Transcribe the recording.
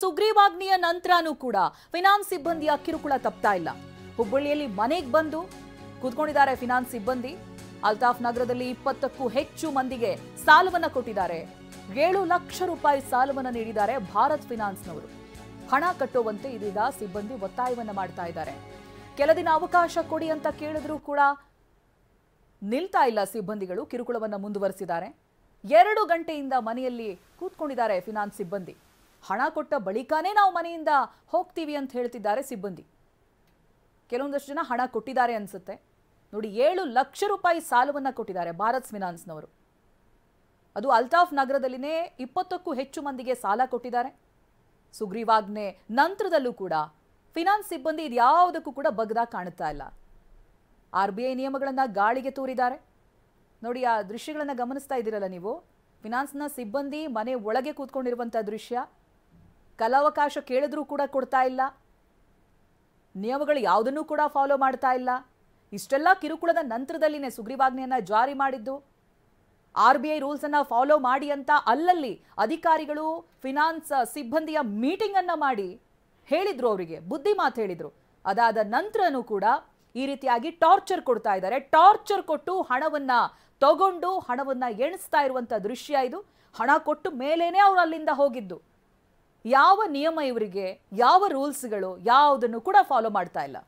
ಸುಗ್ರೀವಾಜ್ಞೆಯ ನಂತರನೂ ಕೂಡ ಫಿನಾನ್ಸ್ ಸಿಬ್ಬಂದಿಯ ಕಿರುಕುಳ ತಪ್ತಾ ಇಲ್ಲ. ಹುಬ್ಬಳ್ಳಿಯಲ್ಲಿ ಮನೆಗೆ ಬಂದು ಕೂತ್ಕೊಂಡಿದ್ದಾರೆ ಫಿನಾನ್ಸ್ ಸಿಬ್ಬಂದಿ. ಅಲ್ತಾಫ್ ನಗರದಲ್ಲಿ 20ಕ್ಕೂ ಹೆಚ್ಚು ಮಂದಿಗೆ ಸಾಲವನ್ನ ಕೊಟ್ಟಿದ್ದಾರೆ. 7 ಲಕ್ಷ ರೂಪಾಯಿ ಸಾಲವನ್ನ ನೀಡಿದ್ದಾರೆ ಭಾರತ್ ಫಿನಾನ್ಸ್ನವರು. ಹಣ ಕಟ್ಟುವಂತೆ ಇದೀಗ ಸಿಬ್ಬಂದಿ ಒತ್ತಾಯವನ್ನ ಮಾಡ್ತಾ ಇದ್ದಾರೆ. ಕೆಲ ದಿನ ಅವಕಾಶ ಕೊಡಿ ಅಂತ ಕೇಳಿದ್ರೂ ಕೂಡ ನಿಲ್ತಾ ಇಲ್ಲ ಸಿಬ್ಬಂದಿಗಳು, ಕಿರುಕುಳವನ್ನ ಮುಂದುವರಿಸಿದ್ದಾರೆ. 2 ಗಂಟೆಯಿಂದ ಮನೆಯಲ್ಲಿ ಕೂತ್ಕೊಂಡಿದ್ದಾರೆ ಫಿನಾನ್ಸ್ ಸಿಬ್ಬಂದಿ. ಹಣ ಕೊಟ್ಟ ಬಳಿಕನೇ ನಾವು ಮನೆಯಿಂದ ಹೋಗ್ತೀವಿ ಅಂತ ಹೇಳ್ತಿದ್ದಾರೆ ಸಿಬ್ಬಂದಿ. ಕೆಲವೊಂದಷ್ಟು ಜನ ಹಣ ಕೊಟ್ಟಿದ್ದಾರೆ ಅನ್ಸುತ್ತೆ ನೋಡಿ. 7 ಲಕ್ಷ ರೂಪಾಯಿ ಸಾಲವನ್ನ ಕೊಟ್ಟಿದ್ದಾರೆ ಭಾರತ್ ಫಿನಾನ್ಸ್ನವರು. ಅದು ಅಲ್ತಾಫ್ ನಗರದಲ್ಲಿನೇ 20ಕ್ಕೂ ಹೆಚ್ಚು ಮಂದಿಗೆ ಸಾಲ ಕೊಟ್ಟಿದ್ದಾರೆ. ಸುಗ್ರೀವಾಜ್ಞೆ ನಂತರದಲ್ಲೂ ಕೂಡ ಫಿನಾನ್ಸ್ ಸಿಬ್ಬಂದಿ ಇದ್ಯಾವುದಕ್ಕೂ ಕೂಡ ಬಗ್ಗದಾಗ ಕಾಣುತ್ತಾ ಇಲ್ಲ. RBI ನಿಯಮಗಳನ್ನ ಗಾಳಿಗೆ ತೂರಿದ್ದಾರೆ ನೋಡಿ. ಆ ದೃಶ್ಯಗಳನ್ನ ಗಮನಿಸ್ತಾ ಇದ್ದೀರಲ್ಲ ನೀವು. ಫಿನಾನ್ಸ್ನ ಸಿಬ್ಬಂದಿ ಮನೆ ಒಳಗೆ ಕೂತ್ಕೊಂಡಿರುವಂಥ ದೃಶ್ಯ. ಕಾಲಾವಕಾಶ ಕೇಳಿದ್ರೂ ಕೂಡ ಕೊಡ್ತಾ ಇಲ್ಲ. ನಿಯಮಗಳು ಯಾವುದನ್ನೂ ಕೂಡ ಫಾಲೋ ಮಾಡ್ತಾ ಇಲ್ಲ. ಇಷ್ಟೆಲ್ಲ ಕಿರುಕುಳದ ನಂತರದಲ್ಲಿನೇ ಸುಗ್ರೀವಾಜ್ಞೆಯನ್ನ ಜಾರಿ ಮಾಡಿದ್ದು. RBI ರೂಲ್ಸ್ ಅನ್ನ ಫಾಲೋ ಮಾಡಿ ಅಂತ ಅಲ್ಲಲ್ಲಿ ಅಧಿಕಾರಿಗಳು ಫಿನಾನ್ಸ್ ಸಿಬ್ಬಂದಿಯ ಮೀಟಿಂಗ್ ಅನ್ನ ಮಾಡಿ ಹೇಳಿದ್ರು, ಅವರಿಗೆ ಬುದ್ಧಿ ಮಾತು ಹೇಳಿದ್ರು. ಅದಾದ ನಂತರನೂ ಕೂಡ ಈ ರೀತಿಯಾಗಿ ಟಾರ್ಚರ್ ಕೊಡ್ತಾ ಇದ್ದಾರೆ. ಟಾರ್ಚರ್ ಕೊಟ್ಟು ಹಣವನ್ನ ತಗೊಂಡು ಹಣವನ್ನ ಎಣಿಸ್ತಾ ಇರುವಂತ ದೃಶ್ಯ ಇದು. ಹಣ ಕೊಟ್ಟು ಮೇಲೇನೆ ಅವರು ಅಲ್ಲಿಂದ ಹೋಗಿದ್ದು. ಯಾವ ನಿಯಮ ಇವರಿಗೆ, ಯಾವ ರೂಲ್ಸ್ಗಳು ಯಾವುದನ್ನು ಕೂಡ ಫಾಲೋ ಮಾಡ್ತಾ ಇಲ್ಲ.